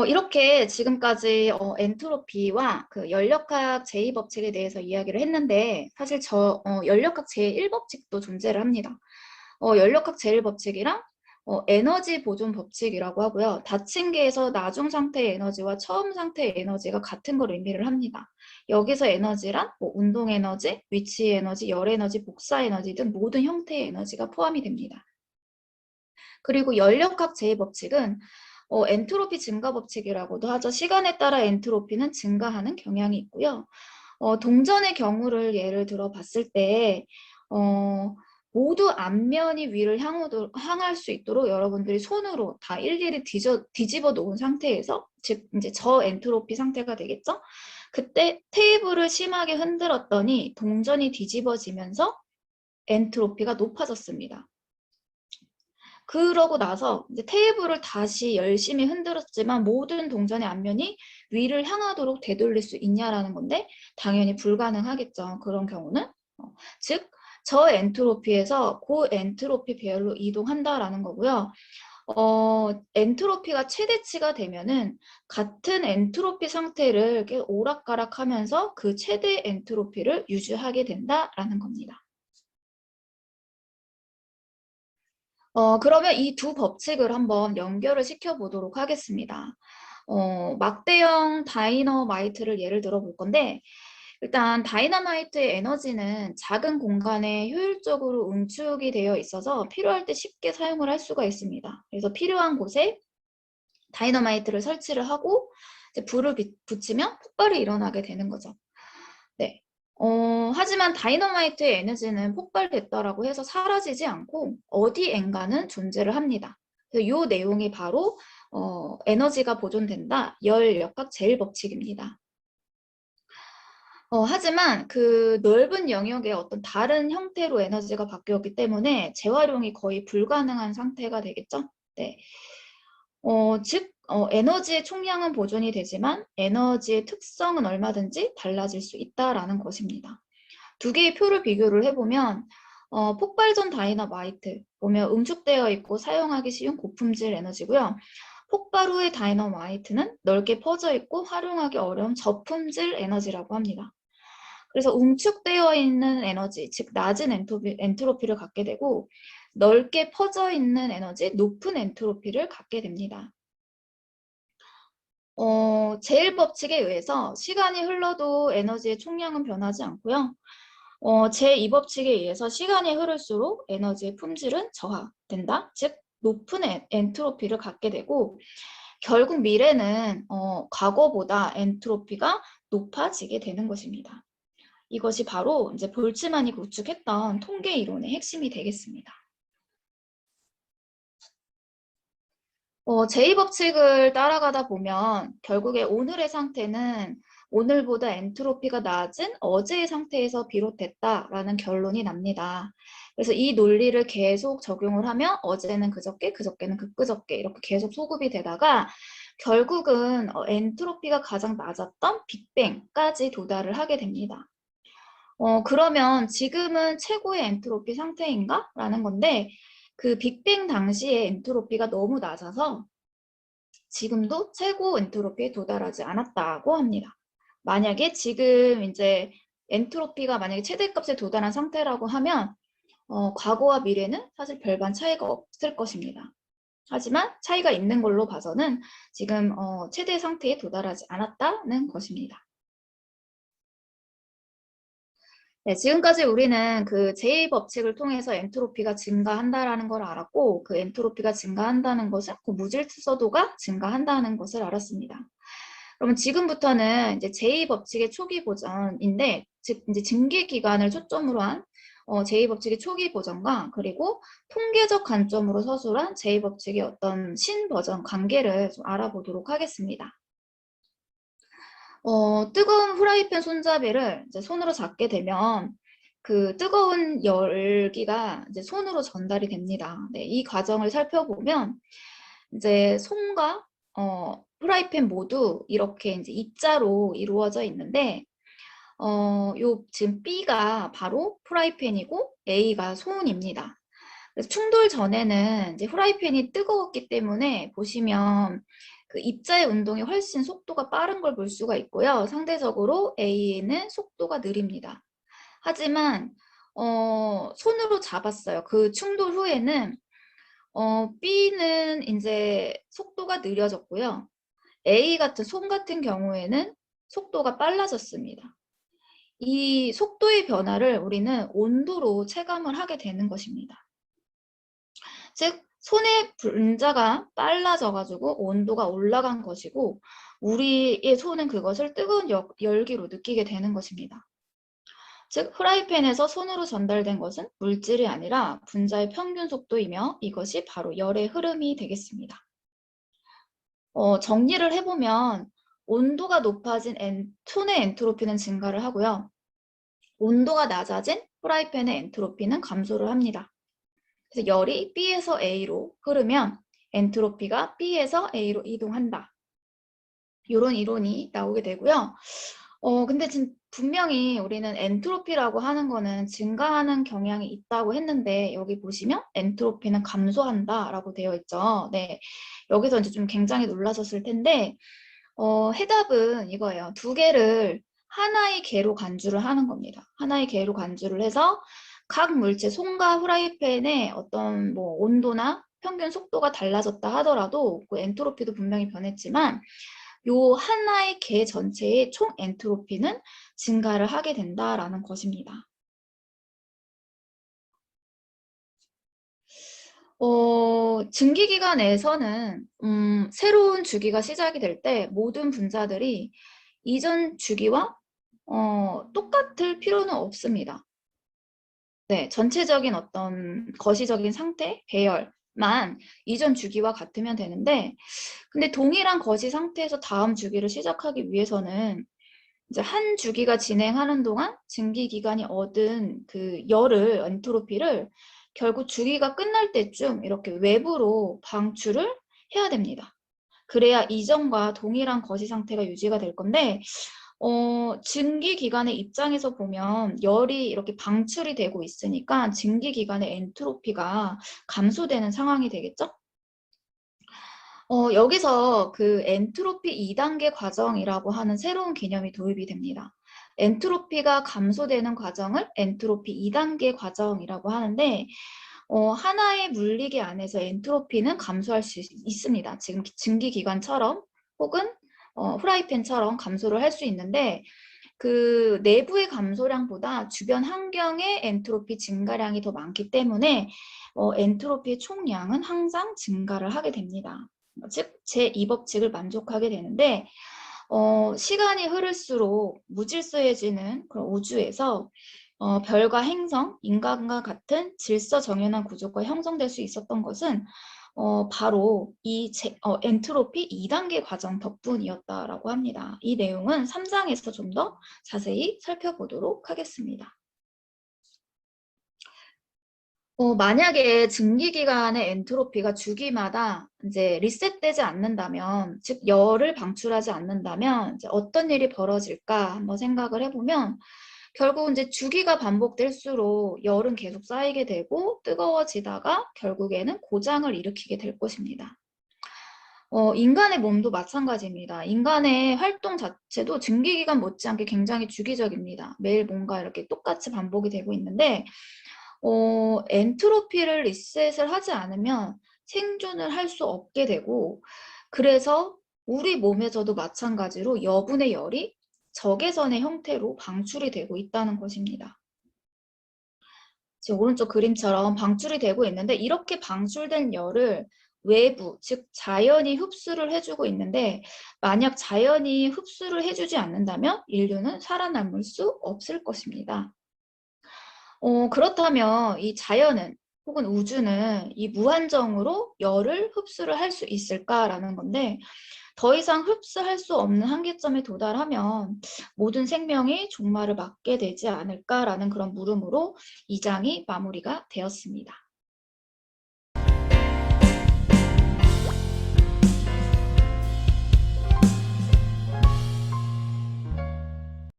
이렇게 지금까지 엔트로피와 그 연력학 제2법칙에 대해서 이야기를 했는데 사실 연력학 제1법칙도 존재를 합니다. 연력학 제1법칙이랑 에너지 보존 법칙이라고 하고요. 닫힌계에서 나중 상태의 에너지와 처음 상태의 에너지가 같은 걸 의미를 합니다. 여기서 에너지란 뭐 운동 에너지, 위치 에너지, 열 에너지, 복사 에너지 등 모든 형태의 에너지가 포함이 됩니다. 그리고 연력학 제2법칙은 엔트로피 증가 법칙이라고도 하죠. 시간에 따라 엔트로피는 증가하는 경향이 있고요. 동전의 경우를 예를 들어 봤을 때 모두 앞면이 위를 향할 수 있도록 여러분들이 손으로 다 일일이 뒤집어 놓은 상태에서, 즉 이제 저엔트로피 상태가 되겠죠. 그때 테이블을 심하게 흔들었더니 동전이 뒤집어지면서 엔트로피가 높아졌습니다. 그러고 나서 이제 테이블을 다시 열심히 흔들었지만 모든 동전의 앞면이 위를 향하도록 되돌릴 수 있냐라는 건데 당연히 불가능하겠죠. 그런 경우는. 즉, 저 엔트로피에서 고엔트로피 배열로 이동한다라는 거고요. 엔트로피가 최대치가 되면은 같은 엔트로피 상태를 계속 오락가락하면서 그 최대 엔트로피를 유지하게 된다라는 겁니다. 그러면 이 두 법칙을 한번 연결을 시켜보도록 하겠습니다. 막대형 다이너마이트를 예를 들어 볼 건데, 일단 다이너마이트의 에너지는 작은 공간에 효율적으로 응축이 되어 있어서 필요할 때 쉽게 사용을 할 수가 있습니다. 그래서 필요한 곳에 다이너마이트를 설치를 하고 이제 불을 붙이면 폭발이 일어나게 되는 거죠. 네. 하지만 다이너마이트의 에너지는 폭발됐다라고 해서 사라지지 않고 어디엔가는 존재를 합니다. 그래서 이 내용이 바로 에너지가 보존된다. 열역학 제1법칙입니다. 하지만 그 넓은 영역의 어떤 다른 형태로 에너지가 바뀌었기 때문에 재활용이 거의 불가능한 상태가 되겠죠. 네. 즉, 에너지의 총량은 보존이 되지만 에너지의 특성은 얼마든지 달라질 수 있다라는 것입니다. 두 개의 표를 비교를 해보면 폭발 전 다이너마이트 보면 응축되어 있고 사용하기 쉬운 고품질 에너지고요. 폭발 후의 다이너마이트는 넓게 퍼져 있고 활용하기 어려운 저품질 에너지라고 합니다. 그래서 응축되어 있는 에너지, 즉 낮은 엔트로피를 갖게 되고 넓게 퍼져 있는 에너지, 높은 엔트로피를 갖게 됩니다. 제1법칙에 의해서 시간이 흘러도 에너지의 총량은 변하지 않고요. 제2법칙에 의해서 시간이 흐를수록 에너지의 품질은 저하된다. 즉, 높은 엔트로피를 갖게 되고 결국 미래는 과거보다 엔트로피가 높아지게 되는 것입니다. 이것이 바로 이제 볼츠만이 구축했던 통계 이론의 핵심이 되겠습니다. 제2법칙을 따라가다 보면 결국에 오늘의 상태는 오늘보다 엔트로피가 낮은 어제의 상태에서 비롯됐다라는 결론이 납니다. 그래서 이 논리를 계속 적용을 하면 어제는 그저께, 그저께는 그저께 이렇게 계속 소급이 되다가 결국은 엔트로피가 가장 낮았던 빅뱅까지 도달을 하게 됩니다. 그러면 지금은 최고의 엔트로피 상태인가? 라는 건데 그 빅뱅 당시의 엔트로피가 너무 낮아서 지금도 최고 엔트로피에 도달하지 않았다고 합니다. 만약에 지금 이제 엔트로피가 만약에 최대값에 도달한 상태라고 하면 과거와 미래는 사실 별반 차이가 없을 것입니다. 하지만 차이가 있는 걸로 봐서는 지금 최대 상태에 도달하지 않았다는 것입니다. 네, 지금까지 우리는 그 제2법칙을 통해서 엔트로피가 증가한다라는 걸 알았고 그 엔트로피가 증가한다는 것은 그 무질서도가 증가한다는 것을 알았습니다. 그러면 지금부터는 이제 제2법칙의 초기 버전인데 즉 이제 증기 기간을 초점으로 한 제2법칙의 초기 버전과 그리고 통계적 관점으로 서술한 제2법칙의 어떤 신버전 관계를 좀 알아보도록 하겠습니다. 뜨거운 후라이팬 손잡이를 이제 손으로 잡게 되면 그 뜨거운 열기가 이제 손으로 전달이 됩니다. 네, 이 과정을 살펴보면 이제 손과 후라이팬 모두 이렇게 이제 입자로 이루어져 있는데 요 지금 B가 바로 프라이팬이고 A가 손입니다. 그래서 충돌 전에는 이제 후라이팬이 뜨거웠기 때문에 보시면 그 입자의 운동이 훨씬 속도가 빠른 걸 볼 수가 있고요. 상대적으로 A는 속도가 느립니다. 하지만 손으로 잡았어요. 그 충돌 후에는 B는 이제 속도가 느려졌고요. A 같은 손 같은 경우에는 속도가 빨라졌습니다. 이 속도의 변화를 우리는 온도로 체감을 하게 되는 것입니다. 즉 손의 분자가 빨라져가지고 온도가 올라간 것이고 우리의 손은 그것을 뜨거운 열기로 느끼게 되는 것입니다. 즉 프라이팬에서 손으로 전달된 것은 물질이 아니라 분자의 평균 속도이며 이것이 바로 열의 흐름이 되겠습니다. 정리를 해보면 온도가 높아진 손의 엔트로피는 증가를 하고요. 온도가 낮아진 프라이팬의 엔트로피는 감소를 합니다. 그래서 열이 B에서 A로 흐르면 엔트로피가 B에서 A로 이동한다. 이런 이론이 나오게 되고요. 근데 지금 분명히 우리는 엔트로피라고 하는 거는 증가하는 경향이 있다고 했는데 여기 보시면 엔트로피는 감소한다라고 되어 있죠. 네, 여기서 이제 좀 굉장히 놀라셨을 텐데 해답은 이거예요. 두 개를 하나의 개로 간주를 하는 겁니다. 하나의 개로 간주를 해서 각 물체, 손과 후라이팬의 어떤 뭐 온도나 평균 속도가 달라졌다 하더라도 그 엔트로피도 분명히 변했지만 요 하나의 개 전체의 총 엔트로피는 증가를 하게 된다라는 것입니다. 증기기관에서는 새로운 주기가 시작이 될 때 모든 분자들이 이전 주기와 똑같을 필요는 없습니다. 네, 전체적인 어떤 거시적인 상태, 배열만 이전 주기와 같으면 되는데 근데 동일한 거시 상태에서 다음 주기를 시작하기 위해서는 이제 한 주기가 진행하는 동안 증기기관이 얻은 그 열을, 엔트로피를 결국 주기가 끝날 때쯤 이렇게 외부로 방출을 해야 됩니다. 그래야 이전과 동일한 거시 상태가 유지가 될 건데 증기기관의 입장에서 보면 열이 이렇게 방출이 되고 있으니까 증기기관의 엔트로피가 감소되는 상황이 되겠죠? 여기서 그 엔트로피 2단계 과정이라고 하는 새로운 개념이 도입이 됩니다. 엔트로피가 감소되는 과정을 엔트로피 2단계 과정이라고 하는데 하나의 물리계 안에서 엔트로피는 감소할 수 있습니다. 지금 증기기관처럼 혹은 프라이팬처럼 감소를 할 수 있는데 그 내부의 감소량보다 주변 환경의 엔트로피 증가량이 더 많기 때문에 엔트로피의 총량은 항상 증가를 하게 됩니다. 즉 제2법칙을 만족하게 되는데 시간이 흐를수록 무질서해지는 그런 우주에서 별과 행성, 인간과 같은 질서정연한 구조가 형성될 수 있었던 것은 바로 이 엔트로피 2단계 과정 덕분이었다라고 합니다. 이 내용은 3장에서 좀 더 자세히 살펴보도록 하겠습니다. 만약에 증기기관의 엔트로피가 주기마다 이제 리셋되지 않는다면, 즉 열을 방출하지 않는다면 이제 어떤 일이 벌어질까 한번 생각을 해보면 결국 이제 주기가 반복될수록 열은 계속 쌓이게 되고 뜨거워지다가 결국에는 고장을 일으키게 될 것입니다. 인간의 몸도 마찬가지입니다. 인간의 활동 자체도 증기기관 못지않게 굉장히 주기적입니다. 매일 뭔가 이렇게 똑같이 반복이 되고 있는데 엔트로피를 리셋을 하지 않으면 생존을 할 수 없게 되고 그래서 우리 몸에서도 마찬가지로 여분의 열이 적외선의 형태로 방출이 되고 있다는 것입니다. 지금 오른쪽 그림처럼 방출이 되고 있는데 이렇게 방출된 열을 외부, 즉 자연이 흡수를 해주고 있는데 만약 자연이 흡수를 해주지 않는다면 인류는 살아남을 수 없을 것입니다. 그렇다면 이 자연은 혹은 우주는 이 무한정으로 열을 흡수를 할 수 있을까라는 건데 더 이상 흡수할 수 없는 한계점에 도달하면 모든 생명이 종말을 맞게 되지 않을까라는 그런 물음으로 2장이 마무리가 되었습니다.